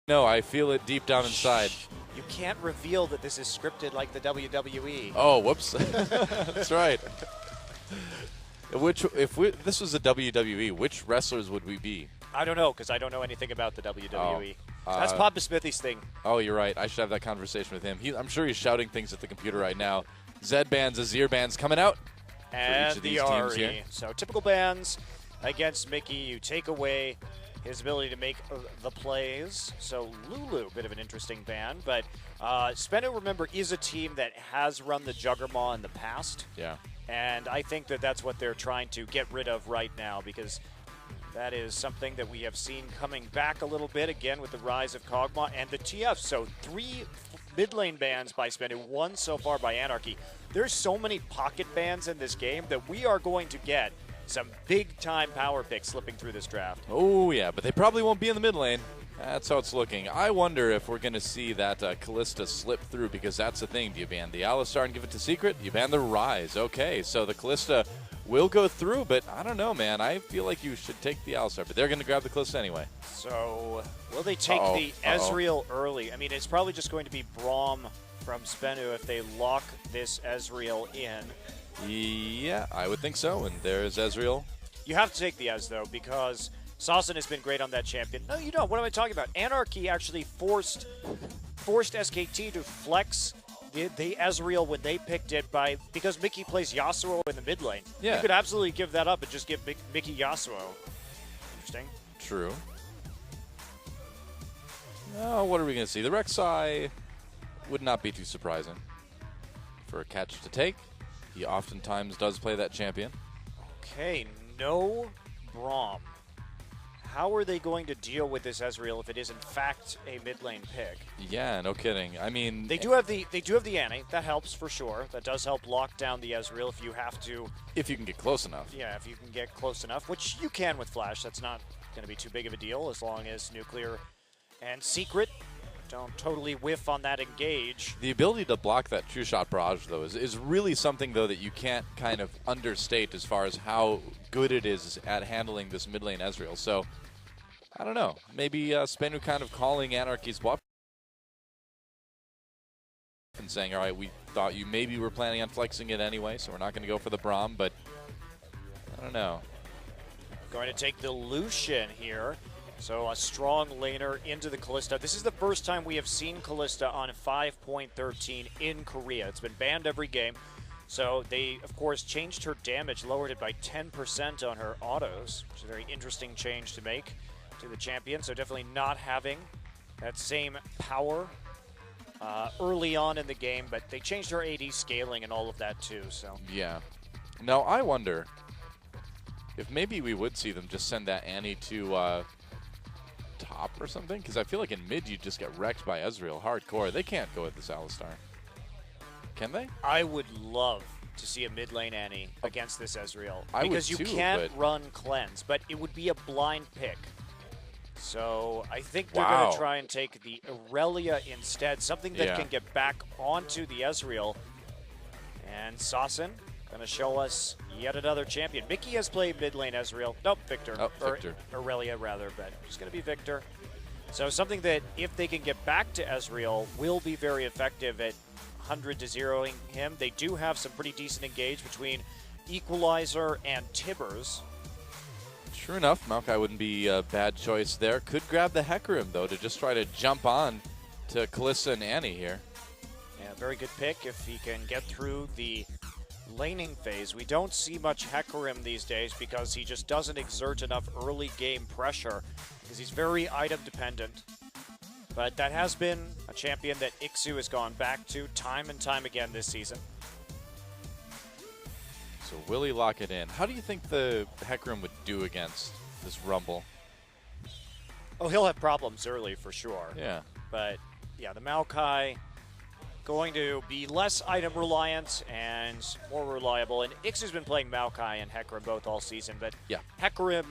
No, I feel it deep down inside. Shh. You can't reveal that this is scripted like the WWE. Oh, whoops. That's right. If this was a WWE, which wrestlers would we be? I don't know, because I don't know anything about the WWE. Oh, That's Papa Smithy's thing. Oh, you're right. I should have that conversation with him. I'm sure he's shouting things at the computer right now. Z bands, Azir bands coming out. And the Ari. So typical bands against Mickey. You take away his ability to make the plays. So Lulu, bit of an interesting ban. But SBENU, remember, is a team that has run the Juggernaut in the past. Yeah. And I think that that's what they're trying to get rid of right now, because that is something that we have seen coming back a little bit again with the rise of Kog'Maw and the TF. So 3 mid lane bans by SBENU, 1 so far by Anarchy. There's so many pocket bans in this game that we are going to get some big-time power picks slipping through this draft. Oh, yeah, but they probably won't be in the mid lane. That's how it's looking. I wonder if we're going to see that Kalista slip through, because that's the thing. Do you ban the Alistar and give it to Secret? You ban the Ryze. Okay, so the Kalista will go through, but I don't know, man. I feel like you should take the Alistar, but they're going to grab the Kalista anyway. So will they take the Ezreal early? I mean, it's probably just going to be Braum from SBENU if they lock this Ezreal in. Yeah, I would think so, and there's Ezreal. You have to take the Ez, though, because Saucin has been great on that champion. No, you don't. What am I talking about? Anarchy actually forced SKT to flex the Ezreal when they picked it because Mickey plays Yasuo in the mid lane. Yeah. You could absolutely give that up and just give Mickey Yasuo. Interesting. True. Now, what are we going to see? The Rek'Sai would not be too surprising for a catch to take. He oftentimes does play that champion. Okay, no Braum. How are they going to deal with this Ezreal if it is in fact a mid lane pick? Yeah, no kidding. I mean, they do have the Annie. That helps for sure. That does help lock down the Ezreal if you have to. If you can get close enough. Yeah, if you can get close enough, which you can with Flash. That's not going to be too big of a deal as long as Nuclear and Secret don't totally whiff on that engage. The ability to block that true shot barrage, though, is really something, though, that you can't kind of understate as far as how good it is at handling this mid lane Ezreal. So, I don't know. Maybe SBENU kind of calling Anarchy's bluff and saying, all right, we thought you maybe were planning on flexing it anyway, so we're not going to go for the Braum, but I don't know. Going to take the Lucian here. So a strong laner into the Kalista. This is the first time we have seen Kalista on 5.13 in Korea. It's been banned every game. So they, of course, changed her damage, lowered it by 10% on her autos, which is a very interesting change to make to the champion. So definitely not having that same power early on in the game, but they changed her AD scaling and all of that too. So yeah. Now I wonder if maybe we would see them just send that Annie to top or something, because I feel like in mid you just get wrecked by Ezreal hardcore. They can't go with this Alistar. Can they? I would love to see a mid lane Annie against this Ezreal, because you too, can't run cleanse, but it would be a blind pick. So I think they're going to try and take the Aurelia instead, something that can get back onto the Ezreal. And Saucin going to show us yet another champion. Mickey has played mid lane Ezreal. Nope, Victor. Oh, Victor. Aurelia, rather, but it's going to be Victor. So something that, if they can get back to Ezreal, will be very effective at 100 to 0ing him. They do have some pretty decent engage between Equalizer and Tibbers. Sure enough, Maokai wouldn't be a bad choice there. Could grab the Hecarim, though, to just try to jump on to Kalista and Annie here. Yeah, very good pick if he can get through the laning phase. We don't see much Hecarim these days because he just doesn't exert enough early game pressure because he's very item dependent. But that has been a champion that Ixu has gone back to time and time again this season. So will he lock it in? How do you think the Hecarim would do against this Rumble? Oh, he'll have problems early for sure. Yeah. But yeah, the Maokai going to be less item reliant and more reliable. And Ixu's been playing Maokai and Hecarim both all season, but yeah, Hecarim,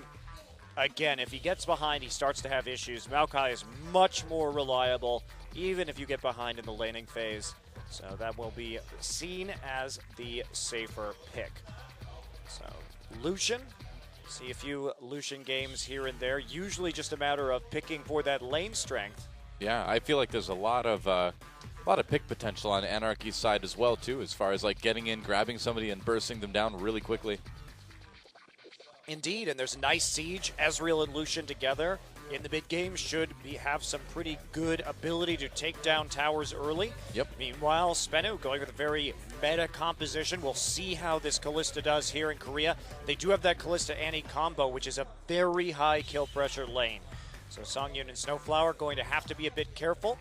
again, if he gets behind, he starts to have issues. Maokai is much more reliable, even if you get behind in the laning phase. So that will be seen as the safer pick. So Lucian, see a few Lucian games here and there. Usually just a matter of picking for that lane strength. Yeah, I feel like there's a lot of pick potential on Anarchy's side as well, too, as far as like getting in, grabbing somebody, and bursting them down really quickly. Indeed, and there's a nice siege. Ezreal and Lucian together in the mid game should have some pretty good ability to take down towers early. Yep. Meanwhile, SBENU going with a very meta composition. We'll see how this Kalista does here in Korea. They do have that Kalista-Annie combo, which is a very high kill pressure lane. So Songyun and Snowflower going to have to be a bit careful.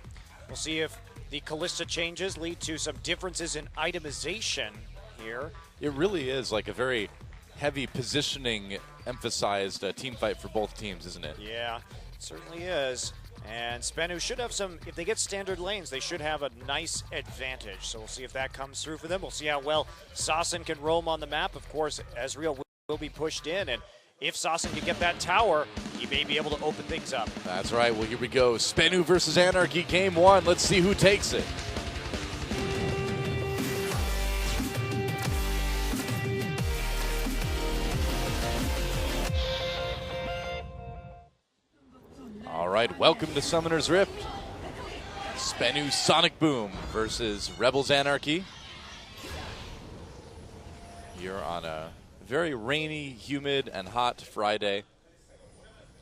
We'll see if the Kalista changes lead to some differences in itemization here. It really is like a very heavy positioning emphasized team fight for both teams, isn't it? Yeah, it certainly is. And SBENU should have some, if they get standard lanes, they should have a nice advantage. So we'll see if that comes through for them. We'll see how well Sassen can roam on the map. Of course, Ezreal will be pushed in, and if Sassen can get that tower, he may be able to open things up. That's right. Well, here we go. SBENU versus Anarchy, game 1. Let's see who takes it. All right, welcome to Summoner's Rift. SBENU Sonic Boom versus Rebels Anarchy. Here on a very rainy, humid, and hot Friday.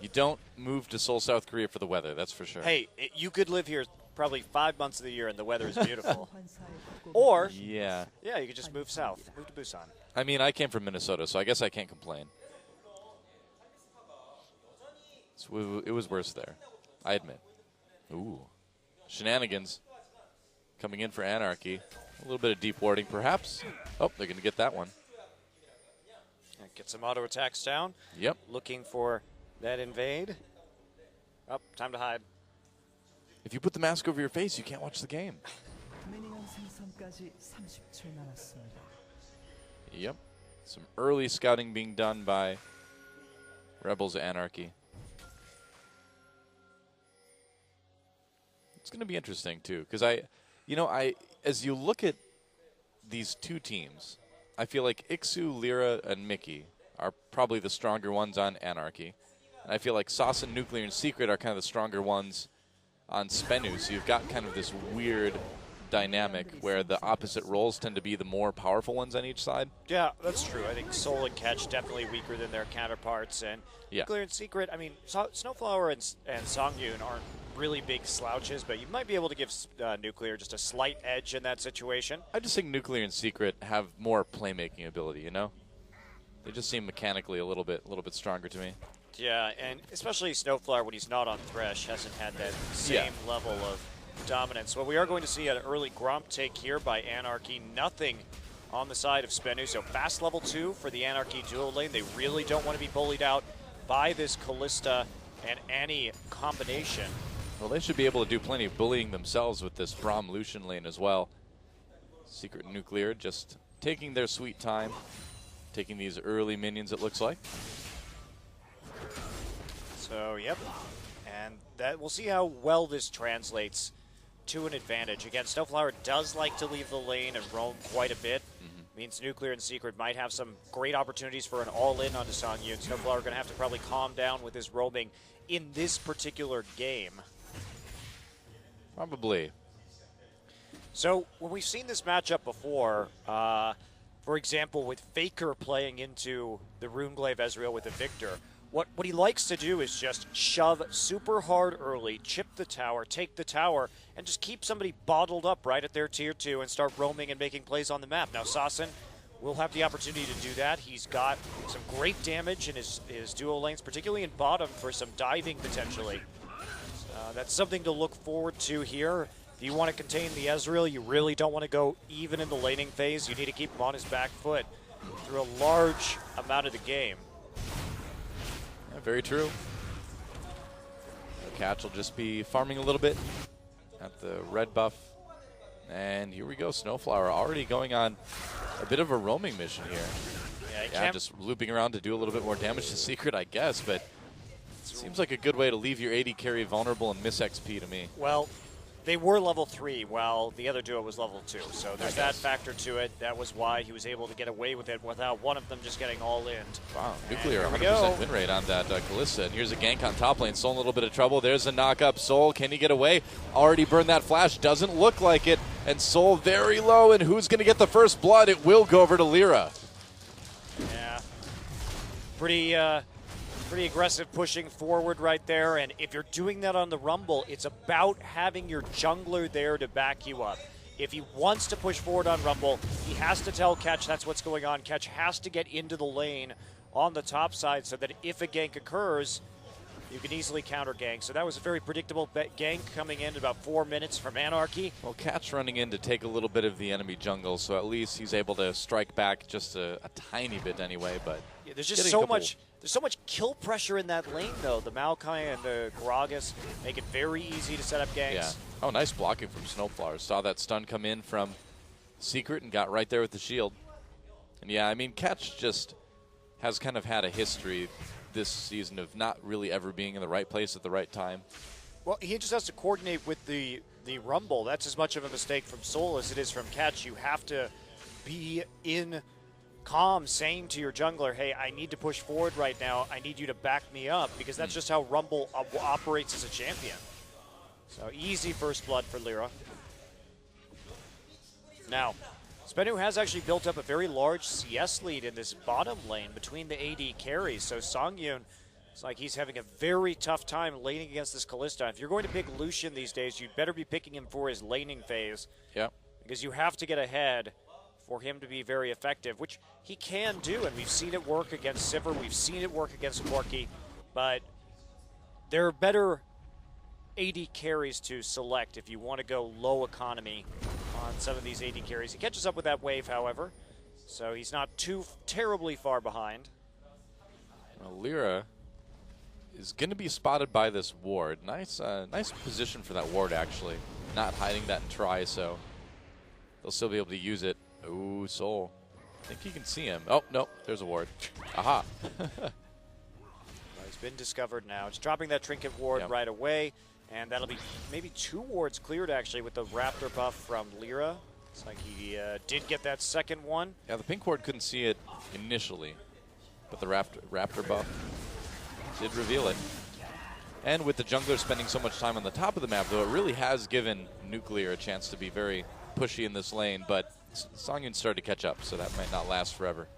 You don't move to Seoul, South Korea for the weather, that's for sure. Hey, you could live here probably 5 months of the year and the weather is beautiful. Or, yeah, you could just move south, move to Busan. I mean, I came from Minnesota, so I guess I can't complain. So it was worse there, I admit. Ooh, shenanigans coming in for Anarchy. A little bit of deep warding, perhaps. Oh, they're going to get that one. Get some auto attacks down. Yep. Looking for that invade. Oh, time to hide. If you put the mask over your face, you can't watch the game. Yep. Some early scouting being done by Rebels Anarchy. It's going to be interesting, too, because as you look at these two teams, I feel like Ixu, Lyra, and Mickey are probably the stronger ones on Anarchy. And I feel like Sassen, Nuclear, and Secret are kind of the stronger ones on SBENU. So you've got kind of this weird dynamic where the opposite roles tend to be the more powerful ones on each side. Yeah, that's true. I think Soul and Catch definitely weaker than their counterparts. And Nuclear and Secret, I mean, Snowflower and Songyun aren't really big slouches, but you might be able to give Nuclear just a slight edge in that situation. I just think Nuclear and Secret have more playmaking ability, you know? They just seem mechanically a little bit stronger to me. Yeah, and especially Snowflower when he's not on Thresh hasn't had that same level of dominance. Well, we are going to see an early Gromp take here by Anarchy. Nothing on the side of SBENU, so fast level 2 for the Anarchy duo lane. They really don't want to be bullied out by this Kalista and Annie combination. Well, they should be able to do plenty of bullying themselves with this Braum Lucian lane as well. Secret and Nuclear just taking their sweet time, taking these early minions, it looks like. So, yep. And that we'll see how well this translates to an advantage. Again, Snowflower does like to leave the lane and roam quite a bit. Means Nuclear and Secret might have some great opportunities for an all-in onto Songyun. Snowflower going to have to probably calm down with his roaming in this particular game. Probably. So when we've seen this matchup before, for example, with Faker playing into the Runeglaive Ezreal with the Victor, what he likes to do is just shove super hard early, chip the tower, take the tower, and just keep somebody bottled up right at their tier 2 and start roaming and making plays on the map. Now Sassen will have the opportunity to do that. He's got some great damage in his duo lanes, particularly in bottom for some diving potentially. That's something to look forward to here. If you want to contain the Ezreal, you really don't want to go even in the laning phase. You need to keep him on his back foot through a large amount of the game. Yeah, very true. Catch will just be farming a little bit at the red buff. And here we go, Snowflower already going on a bit of a roaming mission here. Yeah, just looping around to do a little bit more damage to Secret, I guess, but seems like a good way to leave your AD carry vulnerable and miss XP to me. Well, They were level 3, while the other duo was level 2. So there's that factor to it. That was why he was able to get away with it without one of them just getting all in. Wow, Nuclear 100% win rate on that Kalista. And here's a gank on top lane. Soul in a little bit of trouble. There's a knock-up. Soul, can he get away? Already burned that flash. Doesn't look like it. And Soul very low. And who's going to get the first blood? It will go over to Lyra. Yeah. Pretty aggressive pushing forward right there, and if you're doing that on the Rumble, it's about having your jungler there to back you up. If he wants to push forward on Rumble, he has to tell Ketch that's what's going on. Ketch has to get into the lane on the top side so that if a gank occurs, you can easily counter gank. So that was a very predictable gank coming in about 4 minutes from Anarchy. Well, Ketch running in to take a little bit of the enemy jungle, so at least he's able to strike back just a tiny bit anyway. But yeah, there's just so much. There's so much kill pressure in that lane, though. The Maokai and the Gragas make it very easy to set up ganks. Yeah. Oh, nice blocking from Snowflower. Saw that stun come in from Secret and got right there with the shield. And yeah, I mean, Ketch just has kind of had a history this season of not really ever being in the right place at the right time. Well, he just has to coordinate with the Rumble. That's as much of a mistake from Soul as it is from Ketch. You have to be in calm, saying to your jungler, hey, I need to push forward right now. I need you to back me up, because that's just how Rumble operates as a champion. So easy first blood for Lyra. Now, SBENU has actually built up a very large CS lead in this bottom lane between the AD carries. So Songyun, it's like he's having a very tough time laning against this Kalista. If you're going to pick Lucian these days, you'd better be picking him for his laning phase. Yeah. Because you have to get ahead for him to be very effective, which he can do, and we've seen it work against Sivir, we've seen it work against Corki, but there are better AD carries to select if you want to go low economy on some of these AD carries. He catches up with that wave, however, so he's not too terribly far behind. Well, Lyra is going to be spotted by this ward. Nice position for that ward, actually. Not hiding that in try, so they'll still be able to use it. Ooh, Soul. I think you can see him. Oh, no, there's a ward. Aha. He's been discovered now. It's dropping that trinket ward right away, and that'll be maybe 2 wards cleared, actually, with the Raptor buff from Lyra. It's like he did get that second one. Yeah, the pink ward couldn't see it initially, but the Raptor buff did reveal it. And with the jungler spending so much time on the top of the map, though, it really has given Nuclear a chance to be very pushy in this lane, but Songyun started to catch up, so that might not last forever.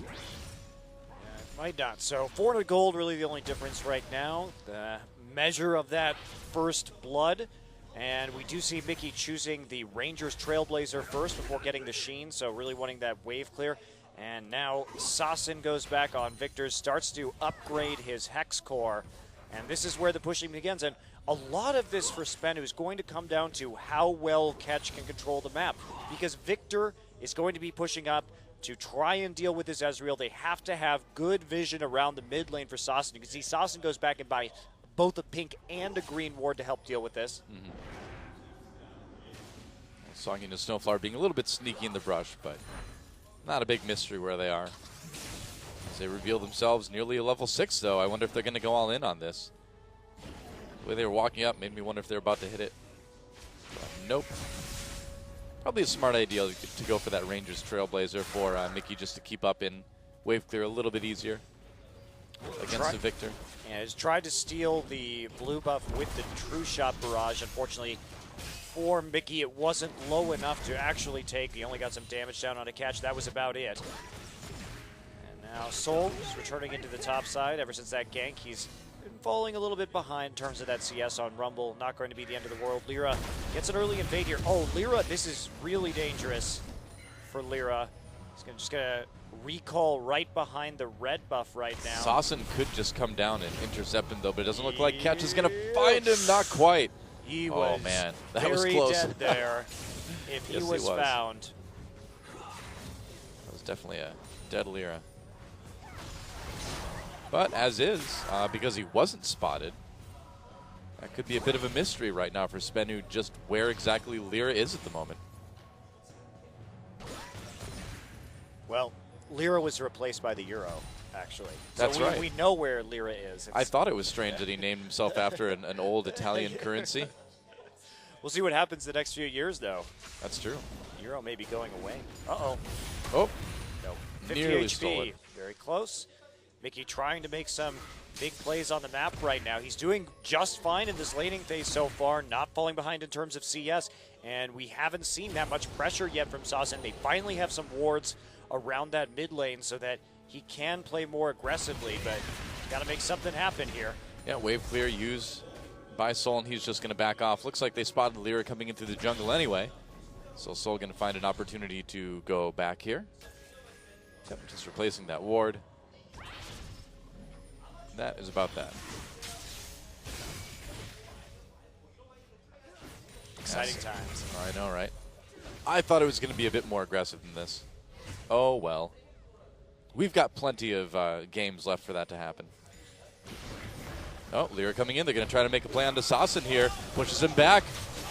Yeah, it might not. So 400 gold, really the only difference right now. The measure of that first blood. And we do see Mickey choosing the Rangers Trailblazer first before getting the Sheen, so really wanting that wave clear. And now Sasin goes back on Victor, starts to upgrade his Hex Core. And this is where the pushing begins. And a lot of this for SBENU is going to come down to how well Ketch can control the map. Because Victor is going to be pushing up to try and deal with his Ezreal. They have to have good vision around the mid lane for Sasin. You can see Sasin goes back and buys both a pink and a green ward to help deal with this. Songyun and Snowflower being a little bit sneaky in the brush, but not a big mystery where they are. As they reveal themselves nearly a level 6, though. I wonder if they're going to go all in on this. The way they were walking up made me wonder if they're about to hit it. But nope. Probably a smart idea to go for that Rangers Trailblazer for Mickey, just to keep up in wave clear a little bit easier against the Victor. Yeah, he's tried to steal the blue buff with the True Shot Barrage. Unfortunately, for Mickey, it wasn't low enough to actually take. He only got some damage down on a catch. That was about it. And now Soul is returning into the top side. Ever since that gank, he's been falling a little bit behind in terms of that CS on Rumble. Not going to be the end of the world. Lyra gets an early invade here. Oh, Lyra, this is really dangerous for Lyra. He's just going to recall right behind the red buff right now. Sasin could just come down and intercept him, though, but it doesn't look like Ketch is going to find him. Not quite. He was man, that very was close. Dead there. If he was found. That was definitely a dead Lyra. But as is, because he wasn't spotted, that could be a bit of a mystery right now for SBENU, just where exactly Lyra is at the moment. Well, Lyra was replaced by the Euro, actually. That's right. We know where Lyra is. I thought it was strange that he named himself after an old Italian currency. We'll see what happens the next few years, though. That's true. Euro may be going away. Uh-oh. Oh. No. 50 Nearly HP. stole it. Very close. Mickey trying to make some big plays on the map right now. He's doing just fine in this laning phase so far, not falling behind in terms of CS, and we haven't seen that much pressure yet from Saucin. They finally have some wards around that mid lane so that he can play more aggressively, but got to make something happen here. Yeah, wave clear used by Sol, and he's just going to back off. Looks like they spotted Lyra coming in through the jungle anyway. So Sol going to find an opportunity to go back here. Yep, just replacing that ward. That is about that. Exciting times. I know, right? I thought it was going to be a bit more aggressive than this. Oh, well. We've got plenty of games left for that to happen. Oh, Lyra coming in. They're going to try to make a play onto Saucin here. Pushes him back.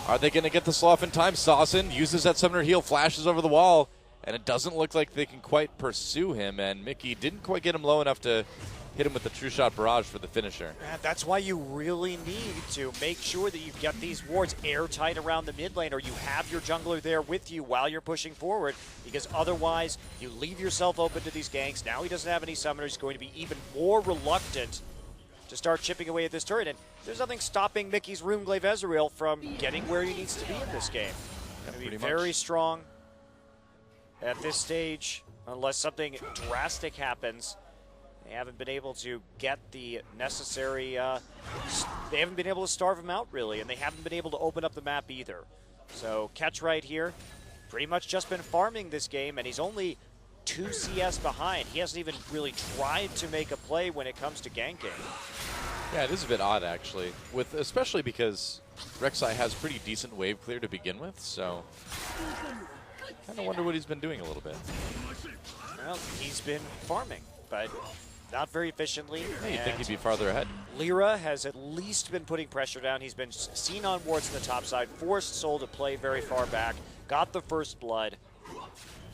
Are they going to get the slow off in time? Saucin uses that summoner heal, flashes over the wall, and it doesn't look like they can quite pursue him, and Mickey didn't quite get him low enough to hit him with the true shot barrage for the finisher. That's why you really need to make sure that you've got these wards airtight around the mid lane, or you have your jungler there with you while you're pushing forward, because otherwise you leave yourself open to these ganks. Now he doesn't have any summoners. He's going to be even more reluctant to start chipping away at this turret, and there's nothing stopping Mickey's Runeglaive Ezreal from getting where he needs to be in this game. Going to be very strong at this stage, unless something drastic happens. They haven't been able to get the necessary, they haven't been able to starve him out, really, and they haven't been able to open up the map either. So Catch right here, pretty much just been farming this game, and he's only 2 CS behind. He hasn't even really tried to make a play when it comes to ganking. Yeah, it is a bit odd, actually, especially because Rek'Sai has pretty decent wave clear to begin with, so kind of wonder what he's been doing a little bit. Well, he's been farming, but not very efficiently. Yeah, you'd think he'd be farther ahead. Lyra has at least been putting pressure down. He's been seen on wards on the top side, forced Sol to play very far back, got the first blood.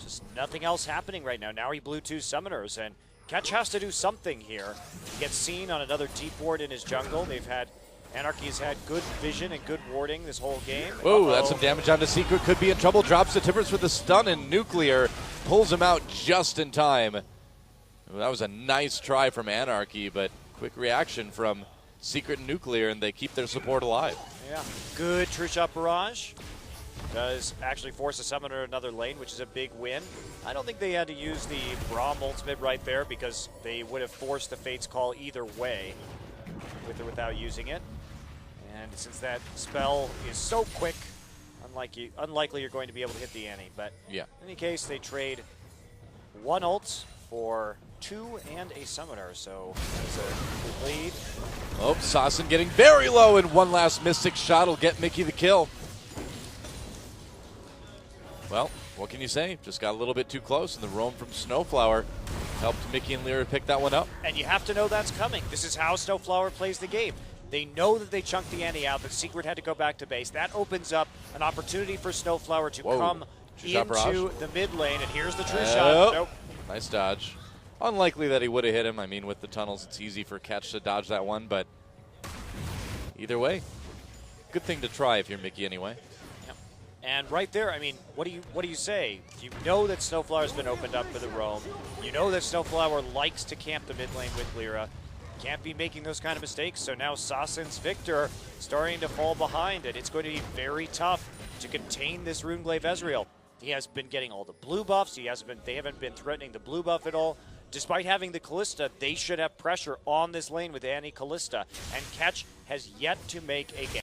Just nothing else happening right now. Now he blew 2 summoners, and Catch has to do something here. He gets seen on another deep ward in his jungle. Anarchy has had good vision and good warding this whole game. Whoa, that's some damage onto Secret. Could be in trouble. Drops to Timbers with the stun, and Nuclear pulls him out just in time. That was a nice try from Anarchy, but quick reaction from Secret and Nuclear, and they keep their support alive. Yeah, good True Shot Barrage. Does actually force a summoner another lane, which is a big win. I don't think they had to use the Braum ultimate right there because they would have forced the Fate's Call either way, with or without using it. And since that spell is so quick, unlikely you're going to be able to hit the Annie. But yeah, in any case, they trade 1 ult for 2 and a summoner, so that's a good lead. Oh, Saucin getting very low, and one last Mystic shot will get Mickey the kill. Well, what can you say? Just got a little bit too close, and the roam from Snowflower helped Mickey and Lyra pick that one up. And you have to know that's coming. This is how Snowflower plays the game. They know that they chunked the Annie out, but Secret had to go back to base. That opens up an opportunity for Snowflower to come into the mid lane, and here's the true shot. Nope. Nice dodge. Unlikely that he would have hit him. I mean, with the tunnels, it's easy for Catch to dodge that one, but either way, good thing to try if you're Mickey anyway. And right there, I mean, what do you say? You know that Snowflower's been opened up for the roam. You know that Snowflower likes to camp the mid lane with Lyra. Can't be making those kind of mistakes. So now Saucin's Victor starting to fall behind, and it's going to be very tough to contain this Runeglaive Ezreal. He has been getting all the blue buffs. They haven't been threatening the blue buff at all. Despite having the Kalista, they should have pressure on this lane with Annie Kalista. And Catch has yet to make a game.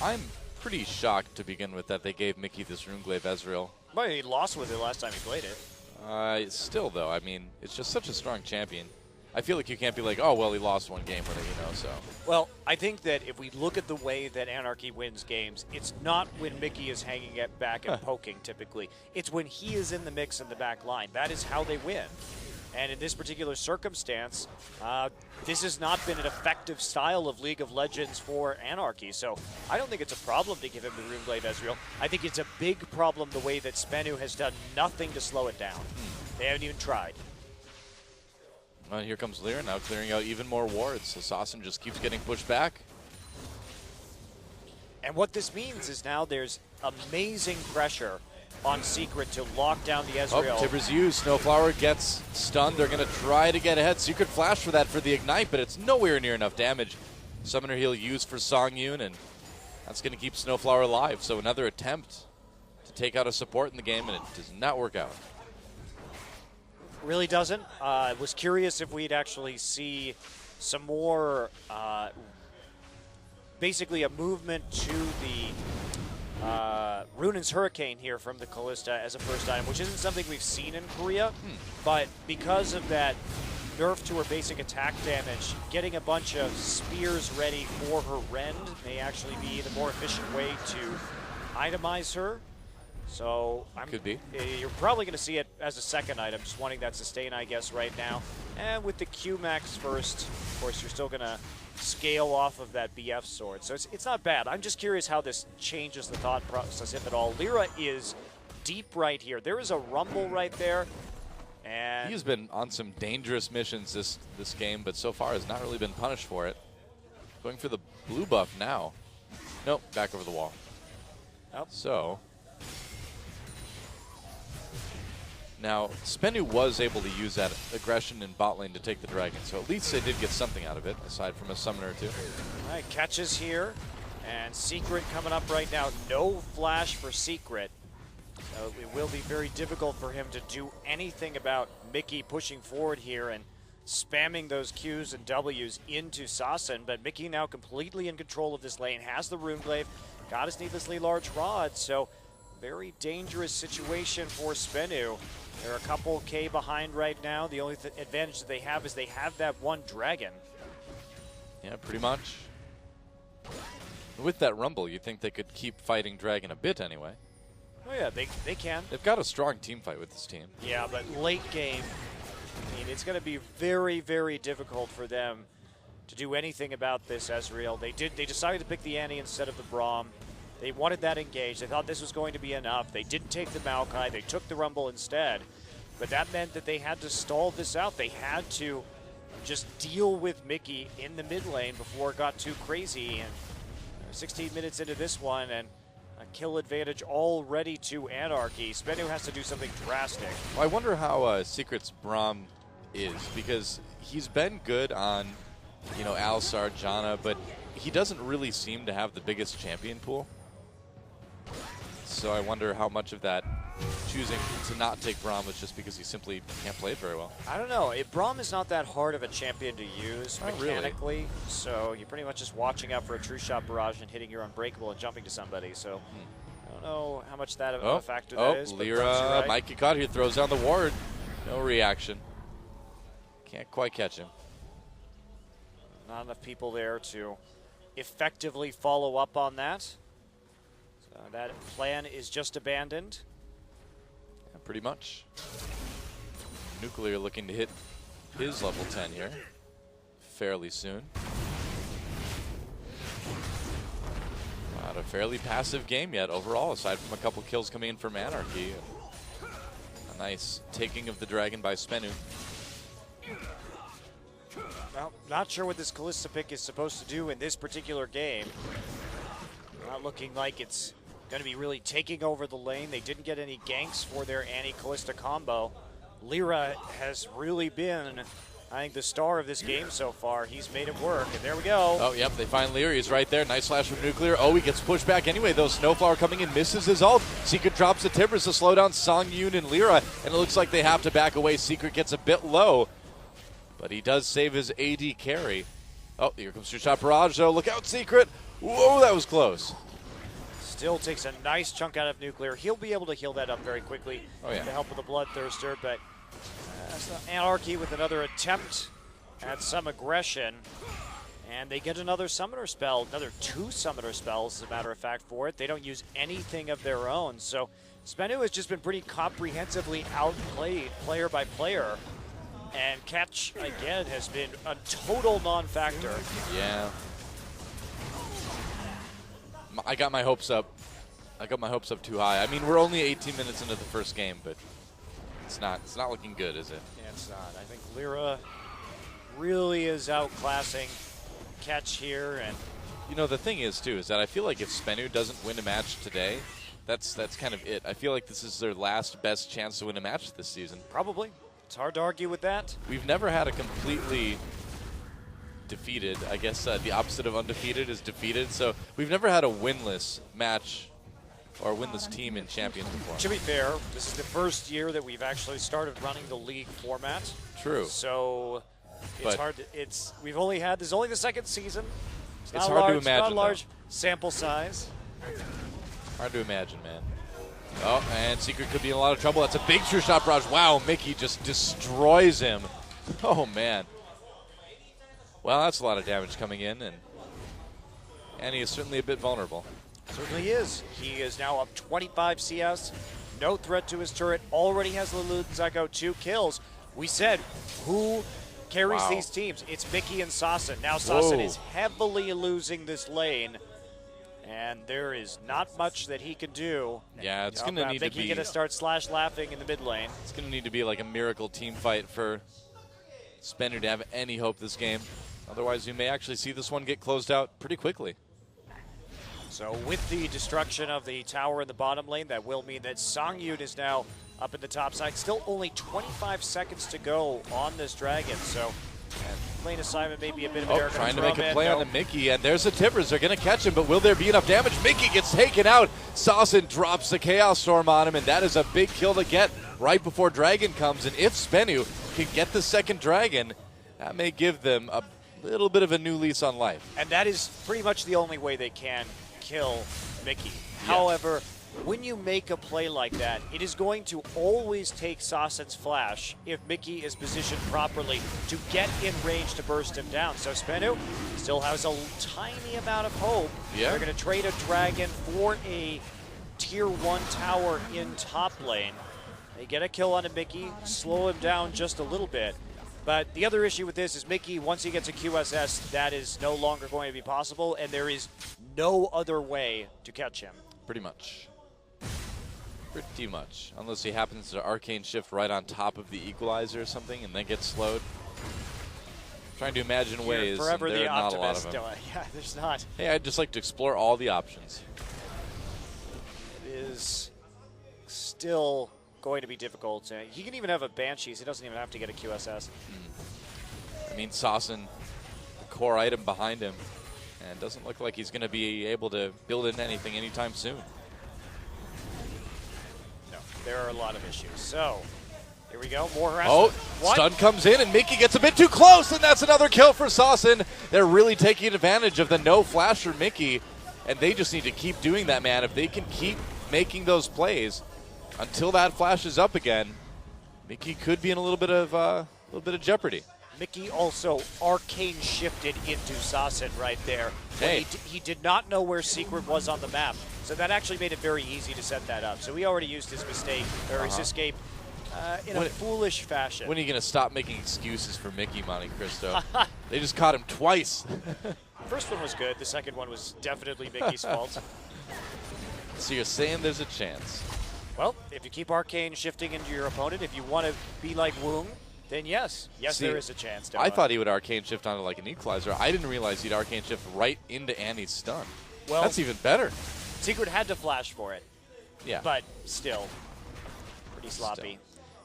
I'm pretty shocked to begin with that they gave Mickey this Runeglaive Ezreal. Well, he lost with it last time he played it. Still, though, I mean, it's just such a strong champion. I feel like you can't be like, oh, well, he lost one game with it, so. Well, I think that if we look at the way that Anarchy wins games, it's not when Mickey is hanging it back and poking, typically. It's when he is in the mix in the back line. That is how they win. And in this particular circumstance, this has not been an effective style of League of Legends for Anarchy. So I don't think it's a problem to give him the Runeblade Ezreal. I think it's a big problem the way that SBENU has done nothing to slow it down. They haven't even tried. Well, here comes Lyra now clearing out even more wards. So Sasson just keeps getting pushed back. And what this means is now there's amazing pressure on Secret to lock down the Ezreal. Oh, Tibbers used. Snowflower gets stunned. They're going to try to get ahead. Secret flash for that for the Ignite, but it's nowhere near enough damage. Summoner heal used for Songyun, and that's going to keep Snowflower alive. So another attempt to take out a support in the game, and it does not work out. Really doesn't. I was curious if we'd actually see some more, basically a movement to the Runan's Hurricane here from the Kalista as a first item, which isn't something we've seen in Korea, but because of that nerf to her basic attack damage, getting a bunch of spears ready for her rend may actually be the more efficient way to itemize her. So Could be. You're probably going to see it as a second item, just wanting that sustain, I guess, right now. And with the Q max first, of course, you're still going to scale off of that BF sword. So it's not bad. I'm just curious how this changes the thought process, if at all. Lyra is deep right here. There is a rumble right there. And He's been on some dangerous missions this game, but so far has not really been punished for it. Going for the blue buff now. Nope, back over the wall. Nope. So now, SBENU was able to use that aggression in bot lane to take the dragon, so at least they did get something out of it, aside from a summoner or two. All right, catches here, and Secret coming up right now. No flash for Secret, so it will be very difficult for him to do anything about Mickey pushing forward here and spamming those Qs and Ws into Sasson, but Mickey now completely in control of this lane, has the Runeglaive, got his needlessly large rod, so very dangerous situation for SBENU. They're a couple K behind right now. The only advantage that they have is they have that one dragon. Yeah, pretty much. With that rumble, you think they could keep fighting dragon a bit anyway. Oh yeah, they can. They've got a strong team fight with this team. Yeah, but late game, I mean, it's going to be very, very difficult for them to do anything about this Ezreal. They decided to pick the Annie instead of the Braum. They wanted that engaged. They thought this was going to be enough. They didn't take the Maokai. They took the Rumble instead. But that meant that they had to stall this out. They had to just deal with Mickey in the mid lane before it got too crazy. And 16 minutes into this one, and a kill advantage already to Anarchy. SBENU has to do something drastic. Well, I wonder how Secret's Braum is, because he's been good on, Alistar, Janna, but he doesn't really seem to have the biggest champion pool. So I wonder how much of that choosing to not take Braum was just because he simply can't play it very well. I don't know. Braum is not that hard of a champion to use mechanically, really. So you're pretty much just watching out for a true shot barrage and hitting your unbreakable and jumping to somebody. So I don't know how much that of a factor that is. Lyra might get caught here, throws down the ward. No reaction. Can't quite catch him. Not enough people there to effectively follow up on that. So that plan is just abandoned. Yeah, pretty much. Nuclear looking to hit his level 10 here fairly soon. Not a fairly passive game yet overall, aside from a couple kills coming in from Anarchy. A nice taking of the dragon by SBENU. Well, not sure what this Kalista pick is supposed to do in this particular game. Not looking like it's going to be really taking over the lane. They didn't get any ganks for their Annie-Kalista combo. Lyra has really been, I think, the star of this game so far. He's made it work, and there we go. Oh, yep, they find Lyra. He's right there. Nice flash from Nuclear. Oh, he gets pushed back anyway, though. Snowflower coming in, misses his ult. Secret drops the Tibbers to slow down Songyun and Lyra, and it looks like they have to back away. Secret gets a bit low, but he does save his AD carry. Oh, here comes True Shot Barrage, though. Look out, Secret. Whoa, that was close. Still takes a nice chunk out of Nuclear. He'll be able to heal that up very quickly to help with the Bloodthirster, but Anarchy with another attempt at some aggression. And they get another summoner spell, another 2 summoner spells, as a matter of fact, for it. They don't use anything of their own. So SBENU has just been pretty comprehensively outplayed player by player. And catch, again, has been a total non-factor. Yeah. I got my hopes up. I got my hopes up too high. I mean, we're only 18 minutes into the first game, but it's not looking good, is it? Yeah, it's not. I think Lyra really is outclassing catch here. And you know, the thing is, too, is that I feel like if SBENU doesn't win a match today, that's kind of it. I feel like this is their last best chance to win a match this season. Probably. It's hard to argue with that. We've never had a completely defeated. I guess the opposite of undefeated is defeated. So we've never had a winless match or winless team in Champions before. To be fair, this is the first year that we've actually started running the league format. True. So it's hard to, this is only the second season. It's hard to imagine. Not a large sample size. Hard to imagine, man. Oh, and Secret could be in a lot of trouble. That's a big true shot barrage. Wow, Mickey just destroys him. Oh, man. Well, that's a lot of damage coming in, and he is certainly a bit vulnerable. Certainly is. He is now up 25 CS. No threat to his turret. Already has Luluzako 2 kills. We said, who carries these teams? It's Mickey and Sassen. Now Sassen is heavily losing this lane. And there is not much that he can do. Yeah, it's going to need to be... Mickey going to start slash laughing in the mid lane. It's going to need to be like a miracle team fight for SBENU to have any hope this game. Otherwise, we may actually see this one get closed out pretty quickly. So with the destruction of the tower in the bottom lane, that will mean that Songyun is now up in the top side. Still only 25 seconds to go on this dragon. So lane assignment may be a bit of an error. Trying to make a play on the Mickey, and there's the Tippers. They're going to catch him, but will there be enough damage? Mickey gets taken out. Sassen drops the Chaos Storm on him, and that is a big kill to get right before Dragon comes. And if SBENU can get the second Dragon, that may give them a little bit of a new lease on life. And that is pretty much the only way they can kill Mickey. Yeah. However, when you make a play like that, it is going to always take Sassen's flash if Mickey is positioned properly to get in range to burst him down. So SBENU still has a tiny amount of hope. Yeah. They're going to trade a dragon for a tier 1 tower in top lane. They get a kill on a Mickey, slow him down just a little bit. But the other issue with this is Mickey, once he gets a QSS, that is no longer going to be possible, and there is no other way to catch him. Pretty much. Pretty much. Unless he happens to arcane shift right on top of the equalizer or something and then gets slowed. Trying to imagine ways. Forever there the are not a lot of optimist. them. Yeah, there's not. Hey, I'd just like to explore all the options. It is still going to be difficult. He can even have a Banshees. He doesn't even have to get a QSS. I mean, Sassen, the core item behind him, and doesn't look like he's going to be able to build in anything anytime soon. No, there are a lot of issues. So, here we go. More harassment. Oh, stun comes in, and Mickey gets a bit too close, and that's another kill for Sassen. They're really taking advantage of the no flasher Mickey, and they just need to keep doing that, man. If they can keep making those plays until that flashes up again, Mickey could be in a little bit of jeopardy. Mickey also arcane shifted into Sassen right there. Hey. He did not know where Secret was on the map, so that actually made it very easy to set that up. So he already used his mistake, or his escape, in a foolish fashion. When are you going to stop making excuses for Mickey, Monte Cristo? They just caught him twice. First one was good. The second one was definitely Mickey's fault. So you're saying there's a chance? Well, if you keep arcane shifting into your opponent, if you want to be like Woong, then yes. Yes, there is a chance. I thought he would arcane shift onto like an equalizer. I didn't realize he'd arcane shift right into Annie's stun. Well, that's even better. Secret had to flash for it. Yeah. But still, pretty sloppy.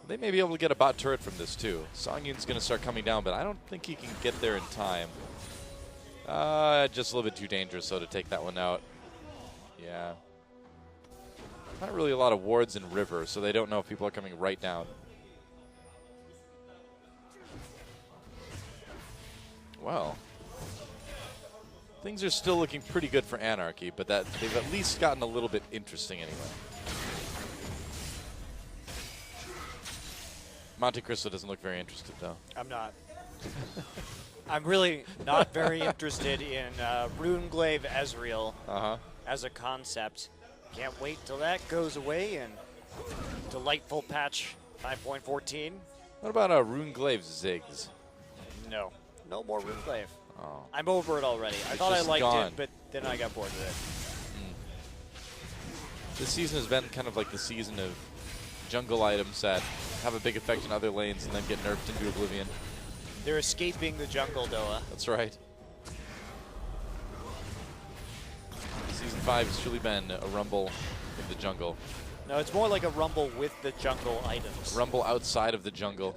They may be able to get a bot turret from this too. Songyun's going to start coming down, but I don't think he can get there in time. Just a little bit too dangerous, so to take that one out. Yeah. Not really a lot of wards in river, so they don't know if people are coming right down. Well, things are still looking pretty good for Anarchy, but that they've at least gotten a little bit interesting anyway. Monte Cristo doesn't look very interested, though. I'm not. I'm really not very interested in Runeglaive Ezreal as a concept. Can't wait till that goes away and delightful patch 5.14. What about Runeglave's Ziggs? No. No more Runeglaive. Oh. I'm over it already. I thought I liked it, but then I got bored with it. This season has been kind of like the season of jungle items that have a big effect in other lanes and then get nerfed into oblivion. They're escaping the jungle, Doa. That's right. Season 5 has truly been a rumble in the jungle. No, it's more like a rumble with the jungle items. Rumble outside of the jungle.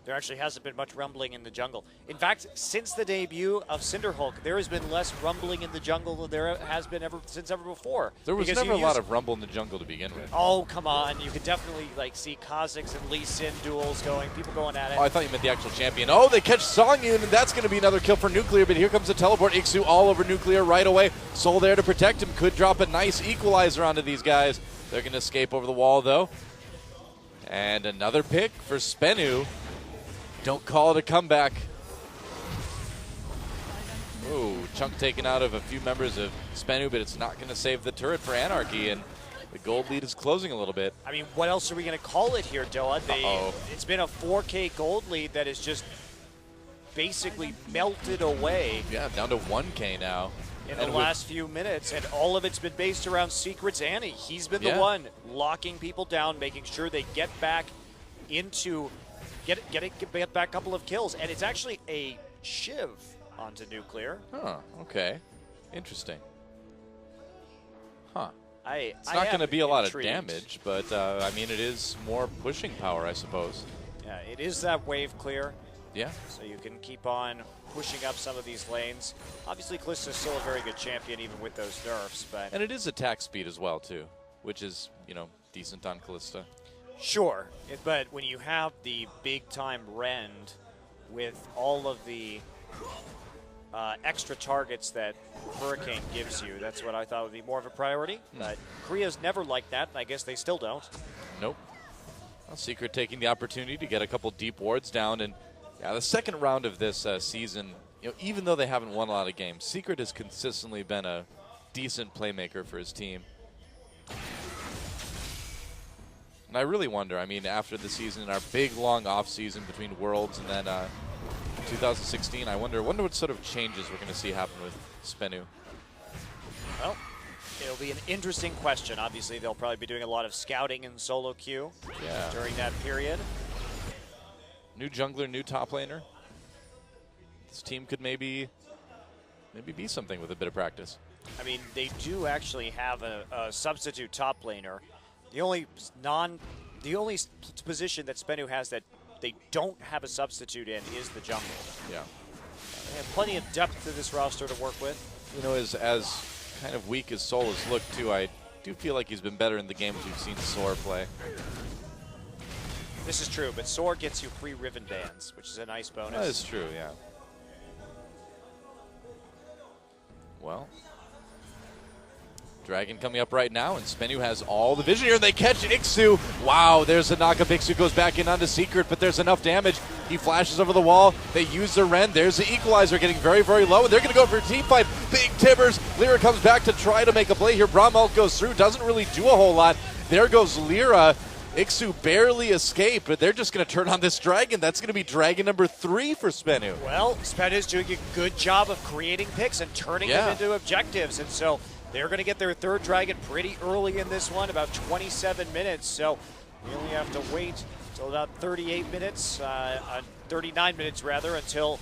There actually hasn't been much rumbling in the jungle. In fact, since the debut of Cinderhulk, there has been less rumbling in the jungle than there has been ever before. There was never a lot of rumble in the jungle to begin with. Oh, come on. You could definitely see Kha'Zix and Lee Sin duels going, people going at it. Oh, I thought you meant the actual champion. Oh, they catch Songyun, and that's going to be another kill for Nuclear, but here comes the teleport. Ixu all over Nuclear right away. Soul there to protect him. Could drop a nice equalizer onto these guys. They're going to escape over the wall, though. And another pick for SBENU. Don't call it a comeback. Ooh, chunk taken out of a few members of SBENU, but it's not going to save the turret for Anarchy, and the gold lead is closing a little bit. I mean, what else are we going to call it here, Doa? It's been a 4K gold lead that is just basically melted away. Yeah, down to 1K now. In the last few minutes, and all of it's been based around Secret's Annie. He's been the one locking people down, making sure they get back into... Get back a couple of kills, and it's actually a shiv onto Nuclear. Huh, okay. Interesting. Huh. It's not going to be a lot of damage, but, I mean, it is more pushing power, I suppose. Yeah, it is that wave clear. Yeah. So you can keep on pushing up some of these lanes. Obviously, Callista's still a very good champion, even with those nerfs. But and it is attack speed as well, too, which is, decent on Callista. Sure, but when you have the big-time rend with all of the extra targets that Hurricane gives you, that's what I thought would be more of a priority. But Korea's never liked that, and I guess they still don't. Nope. Well, Secret taking the opportunity to get a couple deep wards down, and yeah, the second round of this season, even though they haven't won a lot of games, Secret has consistently been a decent playmaker for his team. And I really wonder, I mean, after the season, our big, long off-season between Worlds and then 2016, I wonder what sort of changes we're going to see happen with SBENU. Well, it'll be an interesting question. Obviously, they'll probably be doing a lot of scouting in solo queue during that period. New jungler, new top laner. This team could maybe be something with a bit of practice. I mean, they do actually have a substitute top laner. The only position that SBENU has that they don't have a substitute in is the jungle. Yeah. They have plenty of depth to this roster to work with. As kind of weak as Soul has looked, too, I do feel like he's been better in the games we've seen Soar play. This is true, but Soar gets you free Riven bands, which is a nice bonus. That is true, yeah. Well... Dragon coming up right now, and SBENU has all the vision here, and they catch Ixu. Wow, there's a knockup. Ixu goes back in onto Secret, but there's enough damage. He flashes over the wall. They use the Ren. There's the equalizer getting very, very low, and they're going to go for a team fight. Big Tibbers. Lyra comes back to try to make a play here. Bramalt goes through, doesn't really do a whole lot. There goes Lyra. Ixu barely escaped, but they're just going to turn on this Dragon. That's going to be Dragon number 3 for SBENU. Well, SBENU is doing a good job of creating picks and turning them into objectives, and so they're going to get their third Dragon pretty early in this one, about 27 minutes. So we only have to wait until about 38 minutes, 39 minutes rather, until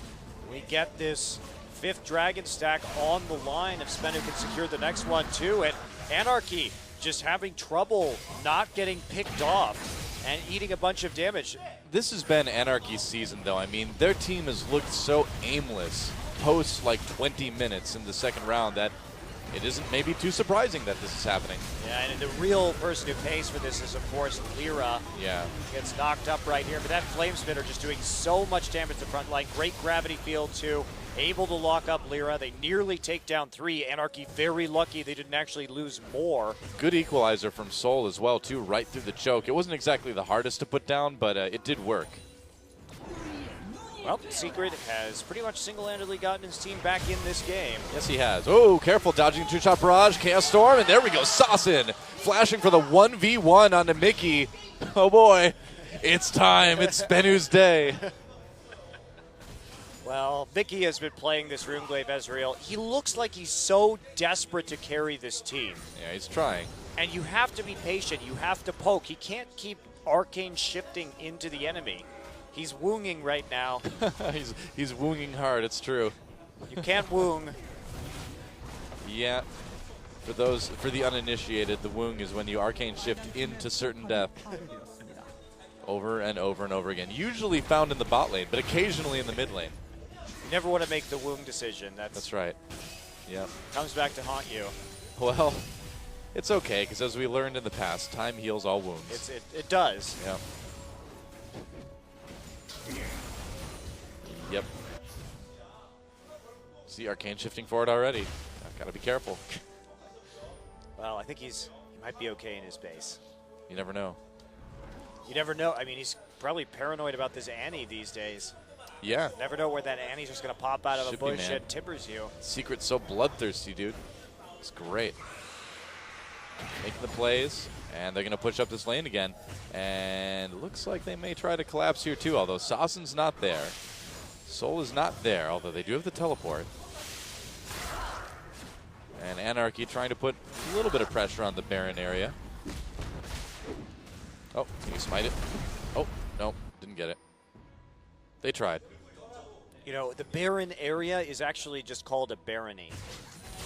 we get this 5th Dragon stack on the line. If SBENU can secure the next one too. And Anarchy just having trouble not getting picked off and eating a bunch of damage. This has been Anarchy's season, though. I mean, their team has looked so aimless post like 20 minutes in the second round that it isn't maybe too surprising that this is happening. Yeah, and the real person who pays for this is, of course, Lyra. Yeah. Gets knocked up right here, but that Flame Spitter just doing so much damage to the front line. Great gravity field, too. Able to lock up Lyra. They nearly take down 3. Anarchy very lucky they didn't actually lose more. Good equalizer from Soul as well, too, right through the choke. It wasn't exactly the hardest to put down, but it did work. Well, Secret has pretty much single-handedly gotten his team back in this game. Yes, he has. Oh, careful, dodging 2-shot barrage, Chaos Storm, and there we go, Sassin flashing for the 1v1 onto Mickey. Oh, boy. It's time. It's SBENU's day. Well, Vicky has been playing this Runeglaive Ezreal. He looks like he's so desperate to carry this team. Yeah, he's trying. And you have to be patient. You have to poke. He can't keep arcane shifting into the enemy. He's woonging right now. he's woonging hard. It's true. You can't woong. Yeah. For the uninitiated, the woong is when you arcane shift into certain death. Over and over and over again. Usually found in the bot lane, but occasionally in the mid lane. You never want to make the woong decision. That's right. Yeah. Comes back to haunt you. Well, it's okay, because as we learned in the past, time heals all wounds. It does. Yeah. Yep. See arcane shifting forward already. I've got to be careful. Well, I think he might be okay in his base. You never know. You never know. I mean, he's probably paranoid about this Annie these days. Yeah. Never know where that Annie's just going to pop out of a bush and tippers you. Secret's so bloodthirsty, dude. It's great. Making the plays, and they're going to push up this lane again. And looks like they may try to collapse here too, although Sassen's not there. Soul is not there, although they do have the teleport. And ANARCHI trying to put a little bit of pressure on the Baron area. Oh, can you smite it? Oh, no, didn't get it. They tried. You know, the Baron area is actually just called a barony.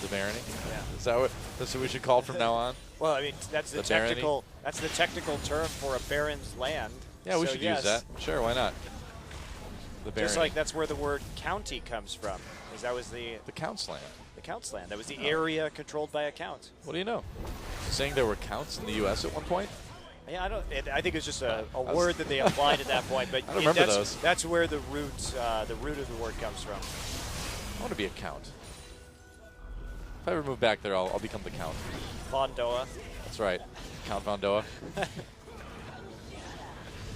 The barony? Yeah. Is that that's what we should call it from now on? Well, I mean, that's the technical term for a baron's land. Yeah, we should use that. Sure, why not? The barony. Just like that's where the word county comes from. Because that was the count's land. The count's land. That was the area controlled by a count. What do you know? Saying there were counts in the U.S. at one point? Yeah, I think it's just a word that they applied at that point. But I don't remember those. That's where the root of the word comes from. I want to be a count. If I ever move back there, I'll become the count. Vondoa. That's right, Count Vondoa.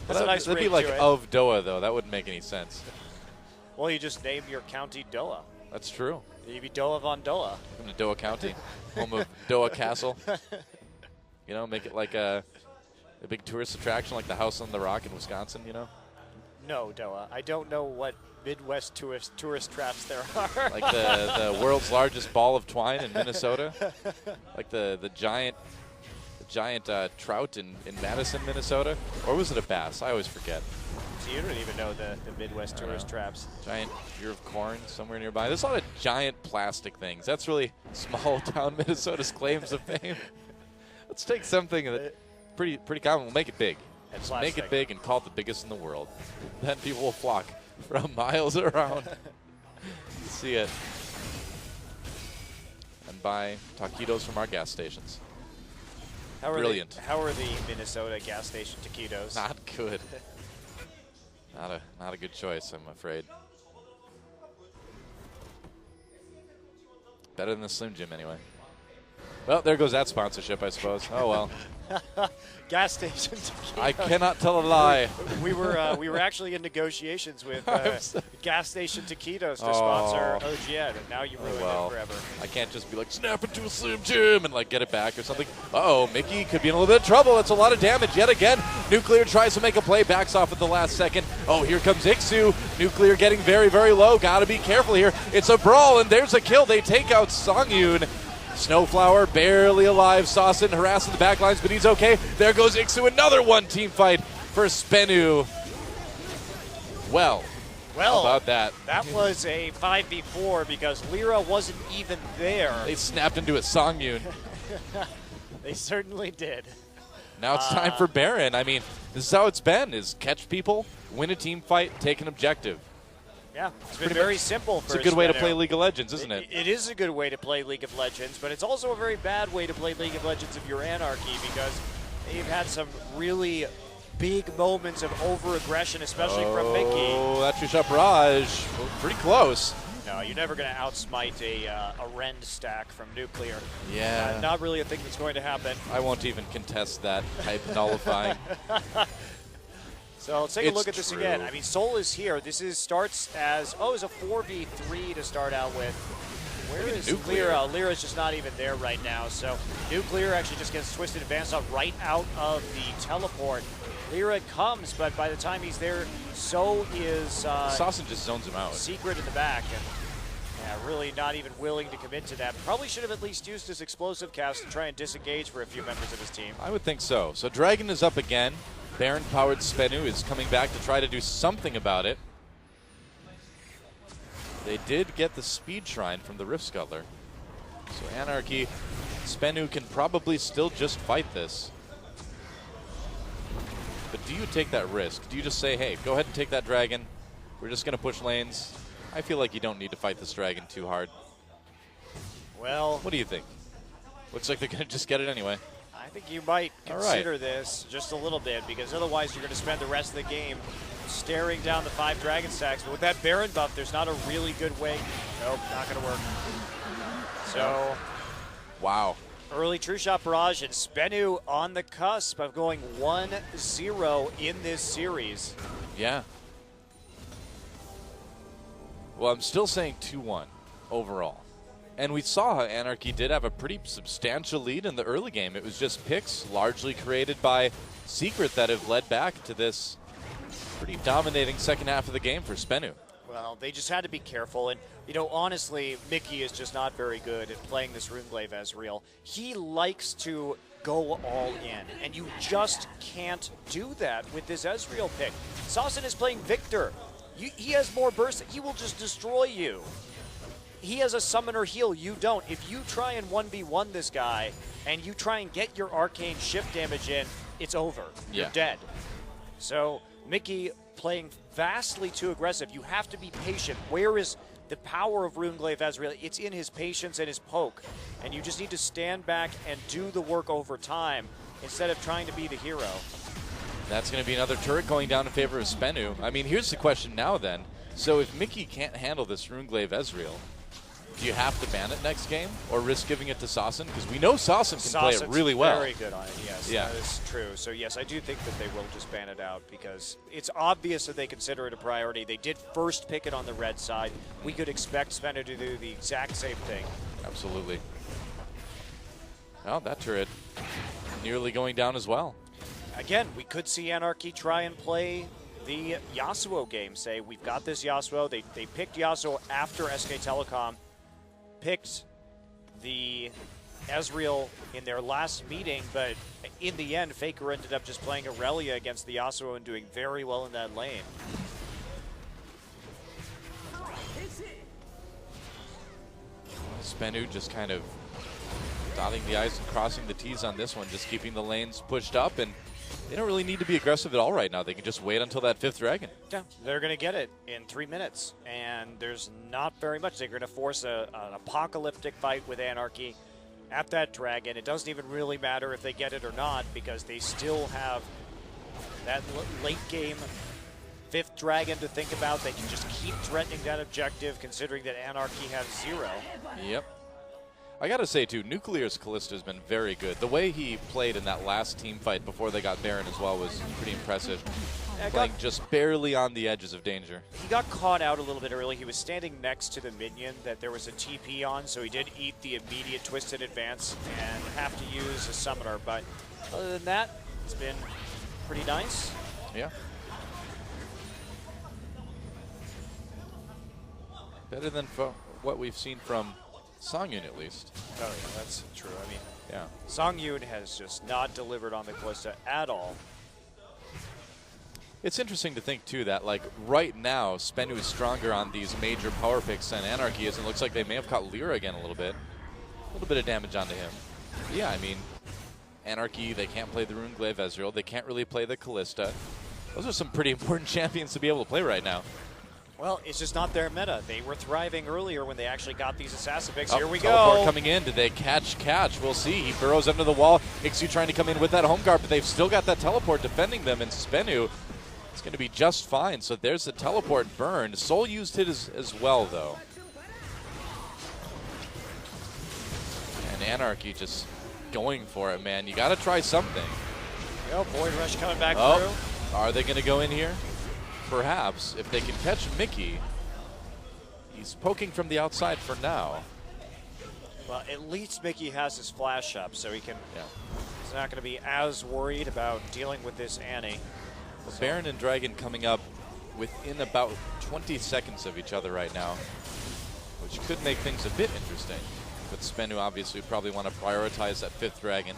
That's a nice that'd be like of Doa, though. That wouldn't make any sense. Well, you just name your county Doa. That's true. You'd be Doa Vondoa. Welcome to Doa County, home of Doa Castle. You know, make it like a big tourist attraction like the House on the Rock in Wisconsin, you know? No, Doa. I don't know what Midwest tourist traps there are. Like the world's largest ball of twine in Minnesota? Like the giant trout in Madison, Minnesota? Or was it a bass? I always forget. So you don't even know the Midwest tourist traps. Giant ear of corn somewhere nearby. There's a lot of giant plastic things. That's really small town Minnesota's claims of fame. Let's take something that pretty common. We'll make it big. Just make it big and call it the biggest in the world. Then people will flock from miles around to see it. And buy taquitos from our gas stations. Brilliant. How are the Minnesota gas station taquitos? Not good. Not a good choice, I'm afraid. Better than the Slim Jim, anyway. Well, there goes that sponsorship, I suppose. Oh, well. Gas station taquitos. I cannot tell a lie. We were actually in negotiations with gas station taquitos to sponsor OGN, and now you ruined it forever. I can't just be like, snap into a Slim Jim and like get it back or something. Uh-oh, Mickey could be in a little bit of trouble. That's a lot of damage yet again. Nuclear tries to make a play, backs off at the last second. Oh, here comes Ixu. Nuclear getting very, very low. Gotta be careful here. It's a brawl, and there's a kill. They take out Songyun. Snowflower barely alive. Sassen harassing the backlines, but he's okay. There goes Ixu. Another one team fight for SBENU. Well, how about that? That was a 5v4 because Lyra wasn't even there. They snapped into a Songyun. They certainly did. Now it's time for Baron. I mean, this is how it's been, is catch people, win a team fight, take an objective. Yeah, it's been very simple for It's a good way to play League of Legends, isn't it? It is a good way to play League of Legends, but it's also a very bad way to play League of Legends if you're ANARCHI because they've had some really big moments of over-aggression, especially from Mickey. Oh, that's your shot barrage. Pretty close. No, you're never going to outsmite a Rend stack from Nuclear. Yeah. Not really a thing that's going to happen. I won't even contest that type nullifying. So let's take a look at this again. I mean, Soul is here. This starts as, it's a 4v3 to start out with. Where is Nuclear? Lyra? Lyra's just not even there right now. So Nuclear actually just gets twisted advance on right out of the teleport. Lyra comes, but by the time he's there, so is Saucin just zones him out. Secret in the back. And yeah, really not even willing to commit to that. Probably should have at least used his explosive cast to try and disengage for a few members of his team. I would think so. So Dragon is up again. Baron-powered SBENU is coming back to try to do something about it. They did get the Speed Shrine from the Rift Scuttler. So Anarchy, SBENU can probably still just fight this. But do you take that risk? Do you just say, hey, go ahead and take that Dragon. We're just going to push lanes. I feel like you don't need to fight this Dragon too hard. Well, what do you think? Looks like they're going to just get it anyway. I think you might consider this just a little bit, because otherwise you're going to spend the rest of the game staring down the 5 Dragon stacks. But with that Baron buff, there's not a really good way. Nope, not going to work. So, wow. Early True Shot Barrage, and SBENU on the cusp of going 1-0 in this series. Yeah. Well, I'm still saying 2-1 overall. And we saw how Anarchy did have a pretty substantial lead in the early game. It was just picks largely created by Secret that have led back to this pretty dominating second half of the game for SBENU. Well, they just had to be careful. And, you know, honestly, Mickey is just not very good at playing this Runeglaive Ezreal. He likes to go all in, and you just can't do that with this Ezreal pick. Saucin is playing Victor. He has more burst. He will just destroy you. He has a summoner heal. You don't. If you try and 1v1 this guy and you try and get your arcane shift damage in, it's over. You're dead. So Mickey playing vastly too aggressive. You have to be patient. Where is the power of Runeglaive Ezreal? It's in his patience and his poke. And you just need to stand back and do the work over time instead of trying to be the hero. That's going to be another turret going down in favor of SBENU. I mean, here's the question now then. So if Mickey can't handle this Runeglaive Ezreal, do you have to ban it next game or risk giving it to Saucin? Because we know Saucin can play it really well. Very good on it, yes. Yeah. That is true. So, yes, I do think that they will just ban it out because it's obvious that they consider it a priority. They did first pick it on the red side. We could expect SBENU to do the exact same thing. Absolutely. Well, that turret nearly going down as well. Again, we could see Anarchy try and play the Yasuo game. Say, we've got this Yasuo. They picked Yasuo after SK Telecom. Picked the Ezreal in their last meeting, but in the end, Faker ended up just playing Aurelia against the Yasuo and doing very well in that lane. SBENU just kind of dotting the I's and crossing the T's on this one, just keeping the lanes pushed up, and they don't really need to be aggressive at all right now. They can just wait until that 5th dragon. Yeah, they're going to get it in 3 minutes, and there's not very much. They're going to force an apocalyptic fight with Anarchy at that dragon. It doesn't even really matter if they get it or not, because they still have that late game 5th dragon to think about. They can just keep threatening that objective, considering that Anarchy has 0. Yep. I gotta say too, Nuclear's Kalista has been very good. The way he played in that last team fight before they got Baron as well was pretty impressive. Playing just barely on the edges of danger. He got caught out a little bit early. He was standing next to the minion that there was a TP on, so he did eat the immediate twisted advance and have to use a summoner. But other than that, it's been pretty nice. Yeah. Better than what we've seen from Songyun, at least. Oh, yeah, that's true. I mean, yeah. Songyun has just not delivered on the Kalista at all. It's interesting to think, too, that, like, right now, SBENU is stronger on these major power picks than Anarchy is, and it looks like they may have caught Lyra again a little bit. A little bit of damage onto him. Yeah, I mean, Anarchy, they can't play the Runeglaive Ezreal. They can't really play the Kalista. Those are some pretty important champions to be able to play right now. Well, it's just not their meta. They were thriving earlier when they actually got these assassin picks. Oh, here we teleport go. Coming in. Did they catch? We'll see. He burrows under the wall. Ixu trying to come in with that home guard, but they've still got that teleport defending them, and SBENU is going to be just fine. So there's the teleport burned. Soul used it as well, though. And Anarchy just going for it, man. You got to try something. Yo, Void Rush coming back through. Are they going to go in here? Perhaps. If they can catch Mickey, he's poking from the outside for now. Well, at least Mickey has his flash up, so he can. Yeah. He's not going to be as worried about dealing with this Annie. Well, Baron and Dragon coming up within about 20 seconds of each other right now, which could make things a bit interesting. But SBENU obviously probably want to prioritize that 5th Dragon.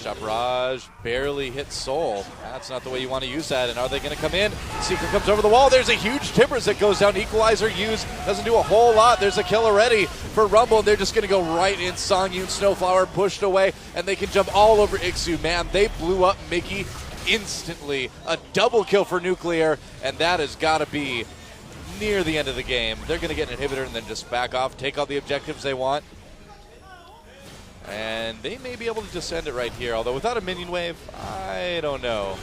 Shot barrage barely hits Soul. That's not the way you want to use that. And are they going to come in? Secret comes over the wall. There's a huge Timbers that goes down. Equalizer used. Doesn't do a whole lot. There's a kill already for Rumble. They're just going to go right in. Songyun, Snowflower pushed away. And they can jump all over Ixu. Man, they blew up Mickey instantly. A double kill for Nuclear. And that has got to be near the end of the game. They're going to get an inhibitor and then just back off. Take all the objectives they want. And they may be able to descend it right here, although without a minion wave, I don't know.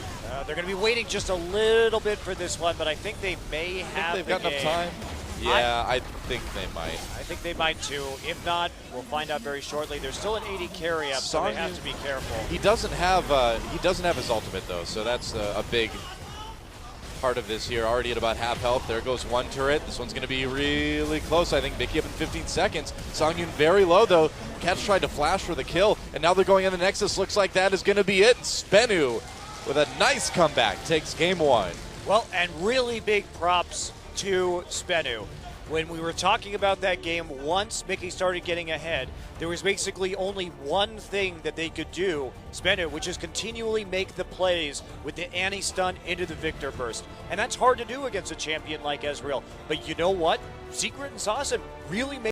They're going to be waiting just a little bit for this one, but I think they may have They've got enough time. Yeah, I think they might. I think they might too. If not, we'll find out very shortly. There's still an 80 carry up, so they have to be careful. He doesn't have his ultimate though, so that's a big part of this here. Already at about half health. There goes one turret. This one's going to be really close. I think Mickey up in 15 seconds. Songyun very low though. Catch tried to flash for the kill, and now they're going in the Nexus. Looks like that is going to be it. SBENU with a nice comeback takes game 1. Well, and really big props to SBENU. When we were talking about that game, once Mickey started getting ahead, there was basically only one thing that they could do, SBENU, which is continually make the plays with the Annie stun into the Victor burst. And that's hard to do against a champion like Ezreal. But you know what? Secret and Saucin really made